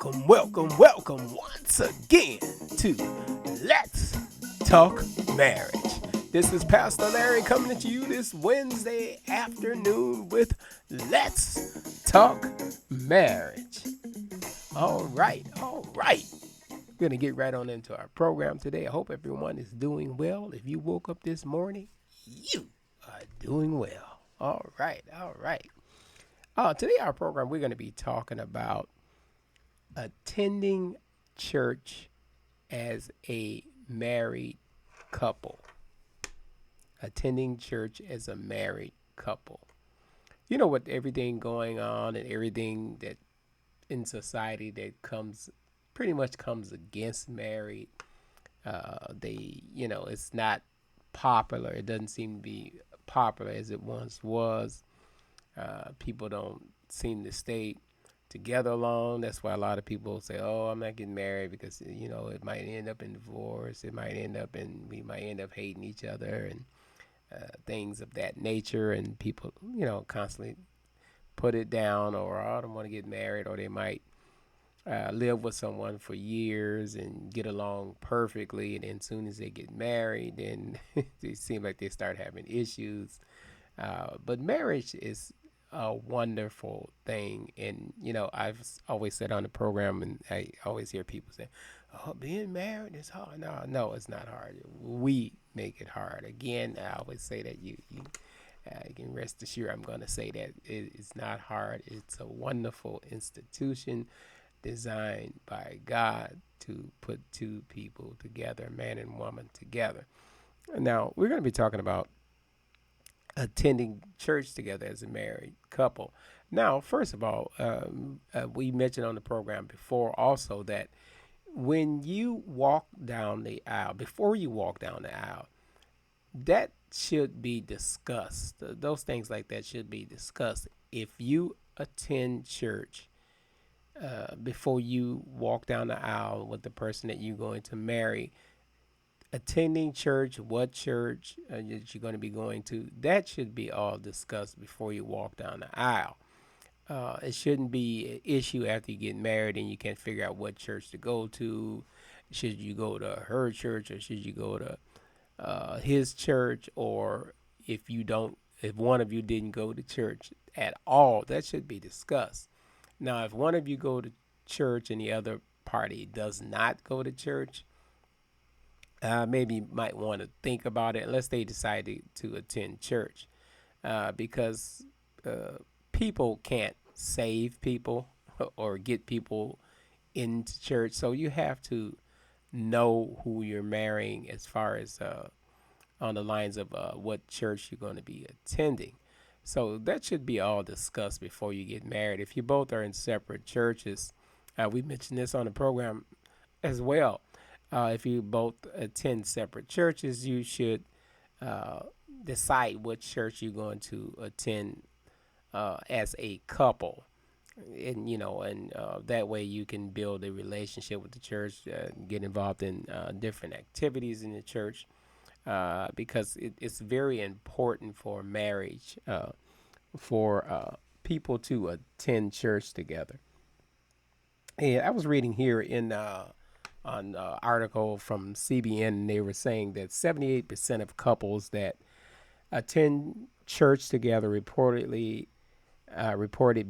welcome once again to Let's Talk Marriage. This is Pastor Larry coming at you this Wednesday afternoon with Let's Talk Marriage. All right. We're going to get right on into our program today. I hope everyone is doing well. If you woke up this morning, you are doing well. All right. Today, our program, we're going to be talking about attending church as a married couple. Attending church as a married couple. You know, with everything going on and everything that in society that comes pretty much comes against married, it's not popular. It doesn't seem to be popular as it once was. People don't seem to stay together long. That's why a lot of people say, "Oh, I'm not getting married because it might end up in divorce. We might end up hating each other and things of that nature." And people, constantly put it down, or "Oh, I don't want to get married," or they might live with someone for years and get along perfectly, and then as soon as they get married, then they seem like they start having issues. But marriage is a wonderful thing. And, I've always said on the program, and I always hear people say, "Oh, being married is hard." No, it's not hard. We make it hard. Again, I always say that you can rest assured I'm going to say that it's not hard. It's a wonderful institution designed by God to put two people together, man and woman together. Now, we're going to be talking about attending church together as a married couple. Now, first of all, we mentioned on the program before also that when you walk down the aisle, before you walk down the aisle, that should be discussed. Those things like that should be discussed. If you attend church before you walk down the aisle with the person that you're going to marry, attending church, what church that you're going to be going to, that should be all discussed before you walk down the aisle. It shouldn't be an issue after you get married and you can't figure out what church to go to. Should you go to her church or should you go to his church? Or if one of you didn't go to church at all, that should be discussed. Now, if one of you go to church and the other party does not go to church, maybe you might want to think about it unless they decide to attend church, because people can't save people or get people into church. So you have to know who you're marrying as far as on the lines of what church you're going to be attending. So that should be all discussed before you get married. If you both are in separate churches, we mentioned this on the program as well. If you both attend separate churches, you should uh, decide what church you're going to attend as a couple. And that way you can build a relationship with the church, get involved in different activities in the church, because it's very important for marriage, for people to attend church together. And I was reading here in on an article from CBN, and they were saying that 78% of couples that attend church together reported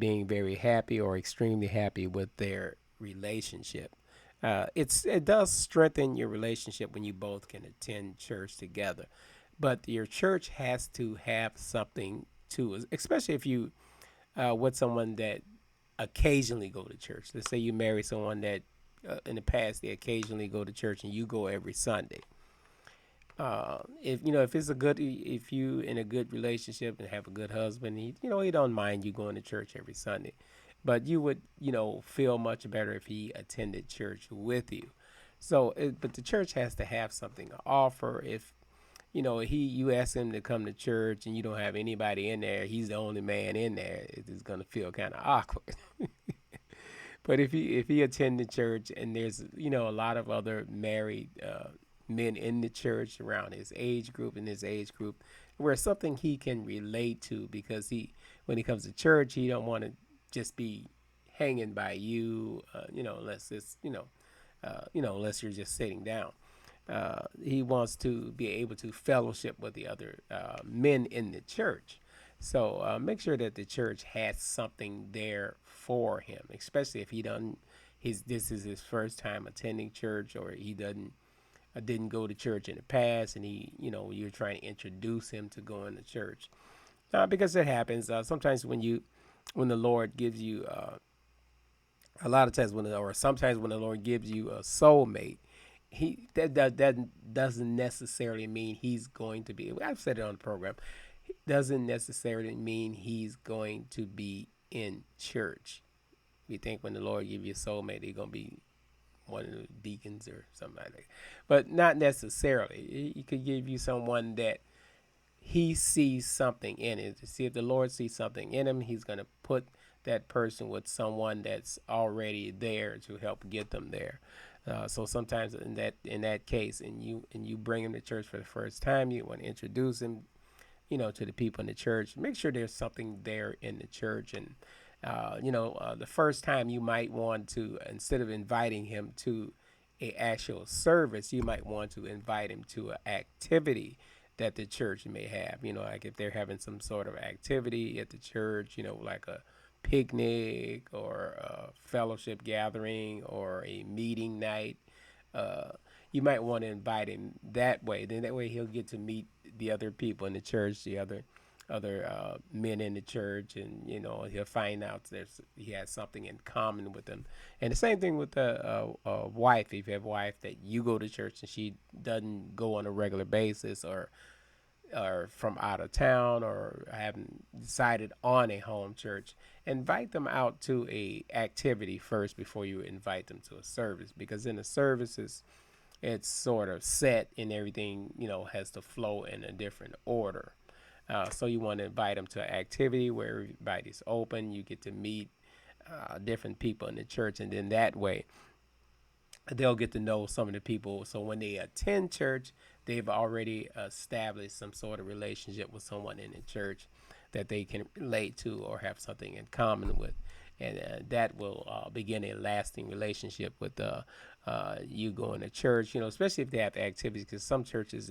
being very happy or extremely happy with their relationship. It does strengthen your relationship when you both can attend church together, but your church has to have something too, especially if you with someone that occasionally go to church. Let's say you marry someone that in the past they occasionally go to church and you go every Sunday. If it's a good, if you in a good relationship and have a good husband, he don't mind you going to church every Sunday, but you would feel much better if he attended church with you. But the church has to have something to offer. If you ask him to come to church and you don't have anybody in there, he's the only man in there, it's gonna feel kind of awkward. But if he attended church and there's a lot of other married men in the church around his age group, where something he can relate to, because he when he comes to church he don't want to just be hanging by you, unless it's, unless you're just sitting down. He wants to be able to fellowship with the other men in the church. So make sure that the church has something there for him, especially if he doesn't. This is his first time attending church, or he doesn't didn't go to church in the past, and you're trying to introduce him to going to church. Because it happens sometimes when the Lord gives you a lot of times or sometimes when the Lord gives you a soulmate, that doesn't necessarily mean he's going to be. I've said it on the program. It doesn't necessarily mean he's going to be in church. You think when the Lord gives you a soulmate, he's gonna be one of the deacons or something like that, but not necessarily. He could give you someone that he sees something in it. To see if the Lord sees something in him, he's going to put that person with someone that's already there to help get them there. So sometimes in that case, and you bring him to church for the first time, you want to introduce him, to the people in the church. Make sure there's something there in the church, and the first time you might want to, instead of inviting him to a actual service, you might want to invite him to an activity that the church may have. Like if they're having some sort of activity at the church, like a picnic or a fellowship gathering or a meeting night. Uh, you might want to invite him that way. Then that way he'll get to meet the other people in the church, the other men in the church, and he'll find out he has something in common with them. And the same thing with a wife. If you have a wife that you go to church and she doesn't go on a regular basis, or from out of town, or haven't decided on a home church, invite them out to a activity first before you invite them to a service, because in the services it's sort of set and everything has to flow in a different order. So you want to invite them to an activity where everybody's open. You get to meet different people in the church, and then that way they'll get to know some of the people. So when they attend church, they've already established some sort of relationship with someone in the church that they can relate to or have something in common with. And that will begin a lasting relationship with you going to church, especially if they have activities, because some churches,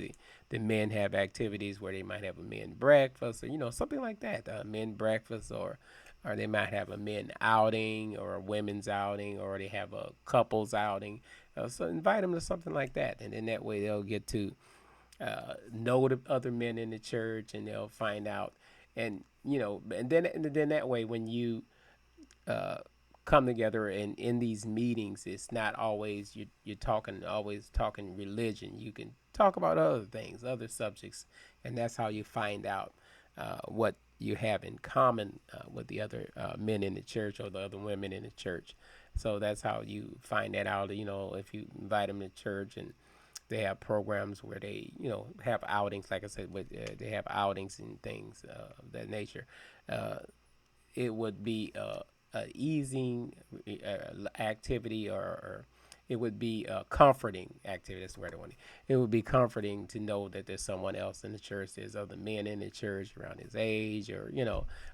the men have activities where they might have a men breakfast, or, something like that, men breakfast, or they might have a men outing or a women's outing, or they have a couples outing. So invite them to something like that, and then that way they'll get to know the other men in the church, and they'll find out, and then that way when you uh, come together and in these meetings, it's not always you're talking religion. You can talk about other things, other subjects, and that's how you find out what you have in common with the other men in the church or the other women in the church. So that's how you find that out. If you invite them to church and they have programs where they, have outings, like I said, they have outings and things of that nature. Uh, it would be a easing activity, or it would be a comforting activity. That's the word I want. It would be comforting to know that there's someone else in the church. There's other men in the church around his age,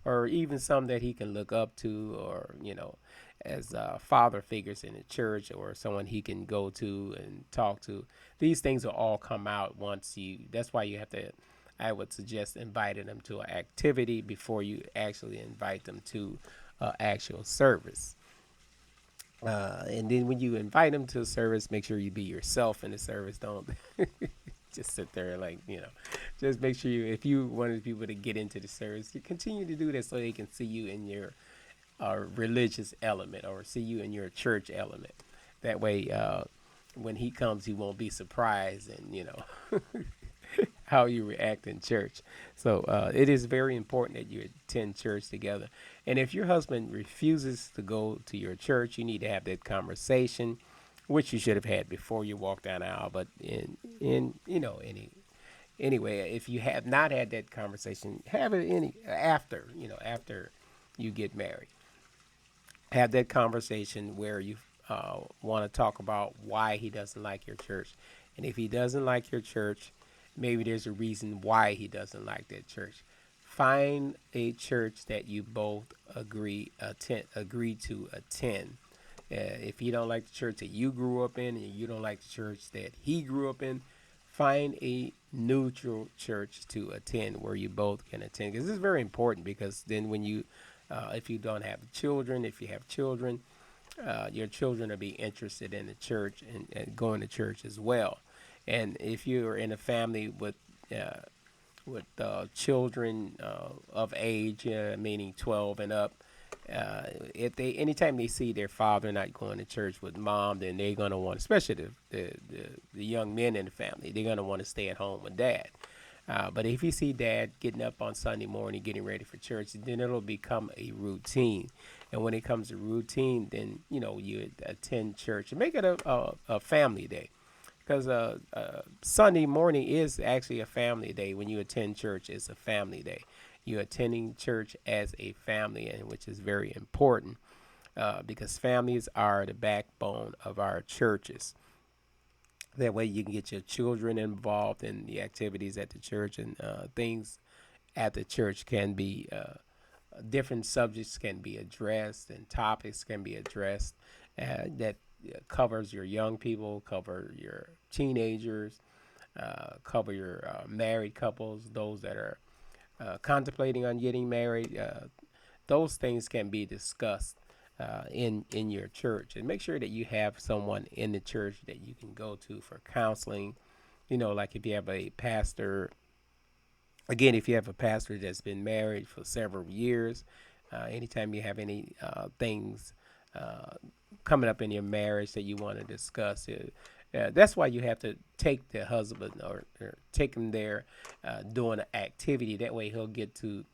or even some that he can look up to, or as father figures in the church, or someone he can go to and talk to. These things will all come out once you. That's why you have to. I would suggest inviting them to an activity before you actually invite them to actual service. And then when you invite them to a service, make sure you be yourself in the service. Don't just sit there like, just make sure if you wanted people to get into the service, you continue to do that so they can see you in your religious element, or see you in your church element. That way, when he comes, he won't be surprised, and how you react in church. So it is very important that you attend church together. And if your husband refuses to go to your church, you need to have that conversation, which you should have had before you walk down the aisle. But anyway, if you have not had that conversation, have it after you get married. Have that conversation where you want to talk about why he doesn't like your church. And if he doesn't like your church, maybe there's a reason why he doesn't like that church. find a church that you both agree to attend. If you don't like the church that you grew up in and you don't like the church that he grew up in, find a neutral church to attend where you both can attend. Because this is very important, because then when you, if you don't have children, if you have children, your children will be interested in the church and going to church as well. And if you're in a family with children of age, meaning 12 and up, if they anytime they see their father not going to church with mom, then they're gonna want, especially the young men in the family, they're gonna want to stay at home with dad. But if you see dad getting up on Sunday morning, getting ready for church, then it'll become a routine. And when it comes to routine, then you attend church and make it a family day, because Sunday morning is actually a family day. When you attend church, it's a family day. You're attending church as a family, and which is very important, because families are the backbone of our churches. That way, you can get your children involved in the activities at the church, and things at the church can be different subjects can be addressed, and topics can be addressed that covers your young people, cover your teenagers, cover your married couples, those that are contemplating on getting married. Those things can be discussed in your church, and make sure that you have someone in the church that you can go to for counseling. Like if you have a pastor, again, if you have a pastor that's been married for several years, anytime you have any things uh, coming up in your marriage that you want to discuss, that's why you have to take the husband, or take him there doing an activity. That way he'll get to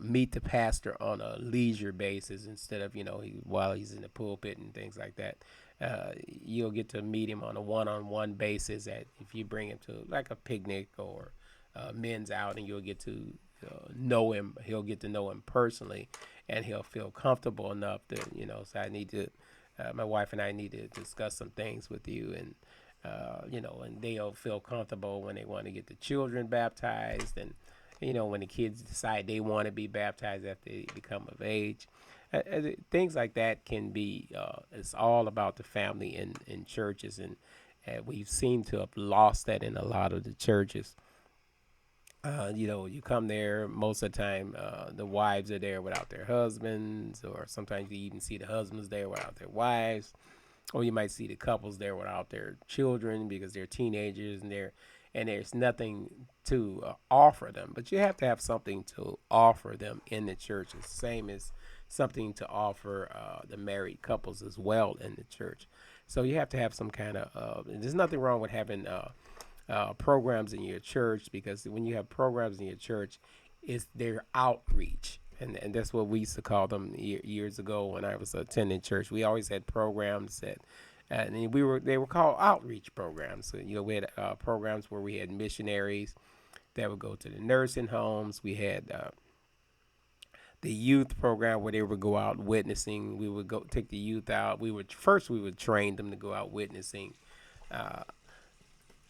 meet the pastor on a leisure basis, instead of while he's in the pulpit and things like that. You'll get to meet him on a one-on-one basis. At if you bring him to like a picnic or men's outing, you'll get to know him. He'll get to know him personally, and he'll feel comfortable enough to So I need to, my wife and I need to discuss some things with you, and and they'll feel comfortable when they want to get the children baptized, and when the kids decide they want to be baptized after they become of age. Things like that can be, it's all about the family in churches, and we've seemed to have lost that in a lot of the churches. You come there, most of the time, the wives are there without their husbands, or sometimes you even see the husbands there without their wives, or you might see the couples there without their children because they're teenagers, and there's nothing to offer them. But you have to have something to offer them in the church. It's the same as something to offer the married couples as well in the church. So you have to have some kind of. There's nothing wrong with having programs in your church, because when you have programs in your church, it's their outreach. And that's what we used to call them years ago when I was attending church. We always had programs that, and they were called outreach programs. So, we had programs where we had missionaries that would go to the nursing homes. We had the youth program where they would go out witnessing. We would go take the youth out. We would train them to go out witnessing uh,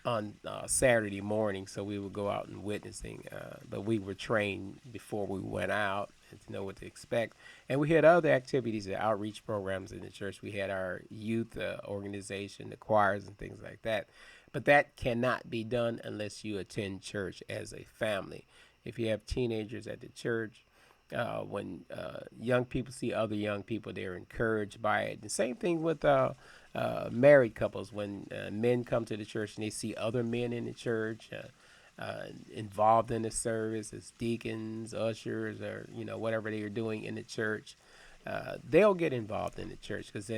on Saturday morning. So we would go out and witnessing, but we were trained before we went out and to know what to expect. And we had other activities and outreach programs in the church. We had our youth organization, the choirs, and things like that. But that cannot be done unless you attend church as a family. If you have teenagers at the church, when young people see other young people, they're encouraged by it. The same thing with married couples. When men come to the church and they see other men in the church involved in the service as deacons, ushers, or whatever they are doing in the church, they'll get involved in the church, because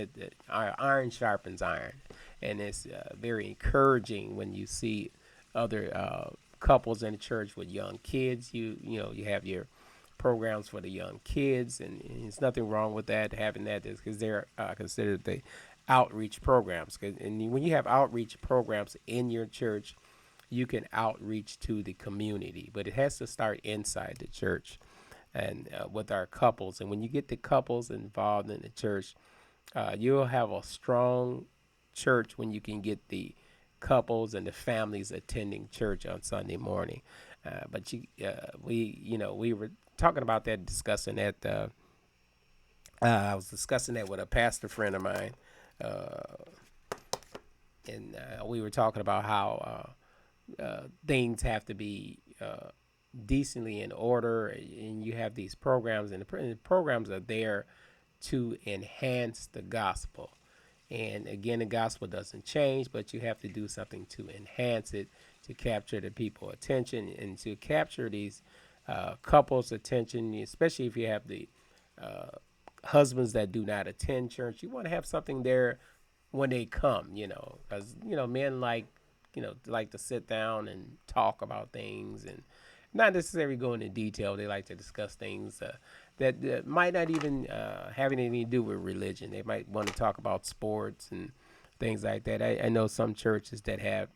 iron sharpens iron, and it's very encouraging when you see other couples in the church with young kids. You have your programs for the young kids, and there's nothing wrong with that, having that, because they're considered the outreach programs. And when you have outreach programs in your church, you can outreach to the community, but it has to start inside the church and with our couples. And when you get the couples involved in the church, you'll have a strong church when you can get the couples and the families attending church on Sunday morning. But we were talking about that, discussing that. I was discussing that with a pastor friend of mine, uh, and we were talking about how things have to be decently in order, and you have these programs, and the programs are there to enhance the gospel. And again, the gospel doesn't change, but you have to do something to enhance it, to capture the people's attention, and to capture these couples' attention, especially if you have the uh, husbands that do not attend church. You want to have something there when they come, because men like to sit down and talk about things, and not necessarily go into detail. They like to discuss things that might not even have anything to do with religion. They might want to talk about sports and things like that. I know some churches that have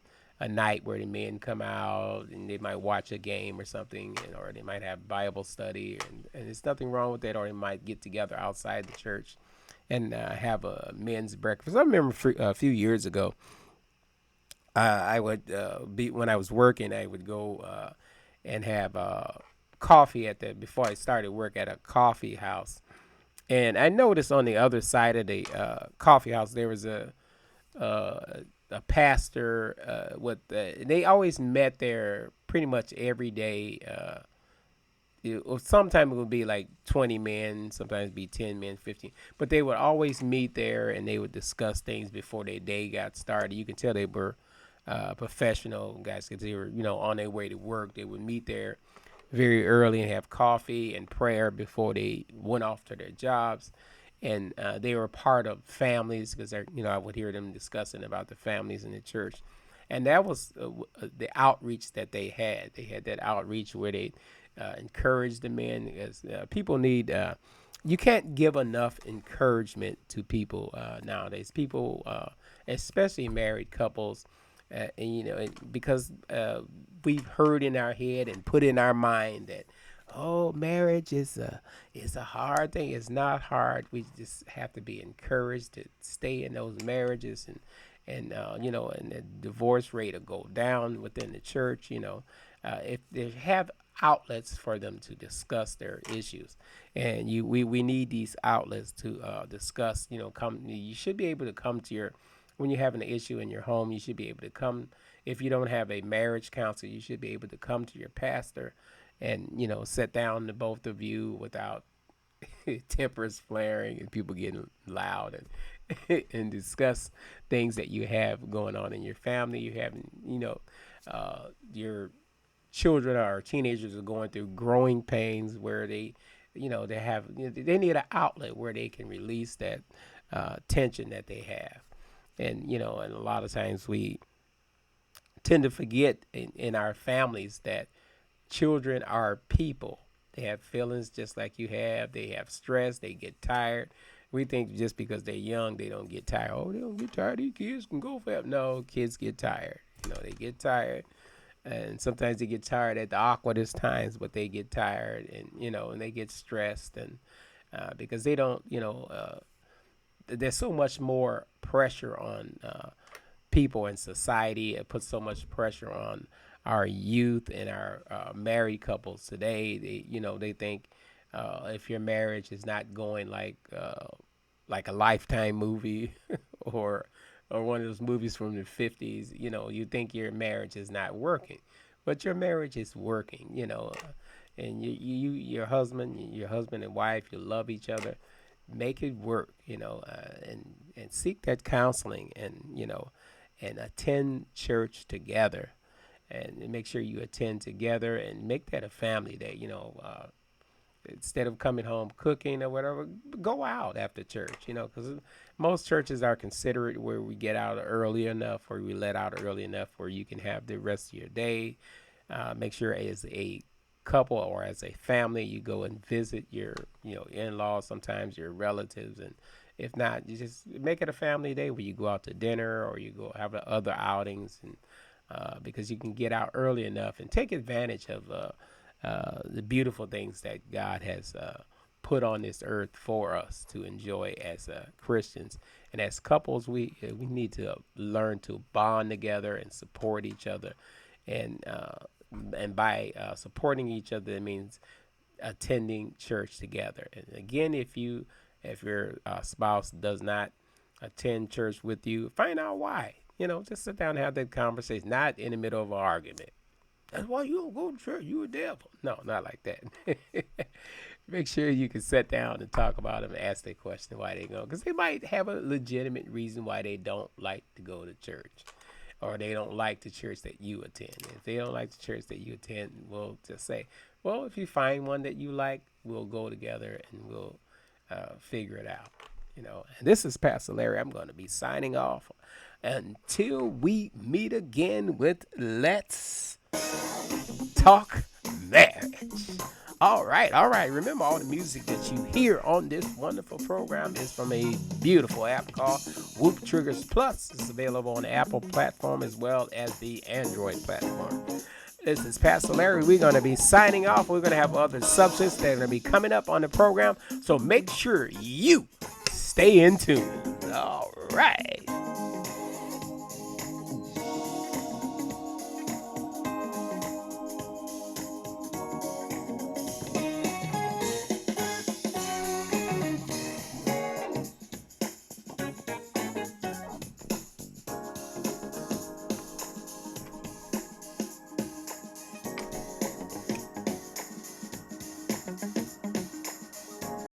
a night where the men come out and they might watch a game or something, or they might have Bible study, and there's nothing wrong with that. Or they might get together outside the church and have a men's breakfast. I remember a few years ago, I would be when I was working, I would go and have coffee before I started work at a coffee house. And I noticed on the other side of the coffee house there was a pastor they always met there pretty much every day. Sometimes it would be like 20 men, sometimes be 10 men, 15, but they would always meet there and they would discuss things before their day got started. You can tell they were professional guys because they were on their way to work. They would meet there very early and have coffee and prayer before they went off to their jobs. And they were part of families because I would hear them discussing about the families in the church. And that was the outreach that they had. They had that outreach where they encouraged the men. As people need, you can't give enough encouragement to people nowadays. People, especially married couples, because we've heard in our head and put in our mind that, oh, marriage is a hard thing. It's not hard. We just have to be encouraged to stay in those marriages, and the divorce rate will go down within the church. If they have outlets for them to discuss their issues, and we need these outlets to discuss. You should be able to come to your when you're having an issue in your home. You should be able to come. If you don't have a marriage counselor, you should be able to come to your pastor and sit down to both of you without tempers flaring and people getting loud, and discuss things that you have going on in your family. You have your children or teenagers are going through growing pains where they need an outlet where they can release that tension that they have. And a lot of times we tend to forget in our families that children are people. They have feelings just like you have. They have stress. They get tired. We think just because they're young, they don't get tired. Oh, they don't get tired. These kids can go forever. No, kids get tired. They get tired, and sometimes they get tired at the awkwardest times. But they get tired, and they get stressed, and because they don't, there's so much more pressure on people in society. It puts so much pressure on our youth and our married couples today. They think if your marriage is not going like a Lifetime movie or one of those movies from the 50s, you think your marriage is not working, but your marriage is working. And your husband and wife, you love each other. Make it work, and seek that counseling, and attend church together, and make sure you attend together and make that a family day. Instead of coming home cooking or whatever, go out after church. Because most churches are considerate where we get out early enough, or we let out early enough where you can have the rest of your day. Make sure as a couple or as a family you go and visit your in-laws, sometimes your relatives, and if not, you just make it a family day where you go out to dinner or you go have other outings, and because you can get out early enough and take advantage of the beautiful things that God has put on this earth for us to enjoy as Christians. And as couples, we need to learn to bond together and support each other, and And by supporting each other, it means attending church together. And again, if your spouse does not attend church with you, find out why. Just sit down and have that conversation, not in the middle of an argument. That's why you don't go to church. You a devil. No, not like that. Make sure you can sit down and talk about them and ask their question why they go. Because they might have a legitimate reason why they don't like to go to church. Or they don't like the church that you attend. If they don't like the church that you attend, we'll just say, well, if you find one that you like, we'll go together and we'll figure it out. And this is Pastor Larry. I'm going to be signing off until we meet again with Let's Talk Marriage. All right. Remember, all the music that you hear on this wonderful program is from a beautiful app called Whoop Triggers Plus. It's available on the Apple platform as well as the Android platform. This is Pastor Larry. We're going to be signing off. We're going to have other subjects that are going to be coming up on the program. So make sure you stay in tune. All right.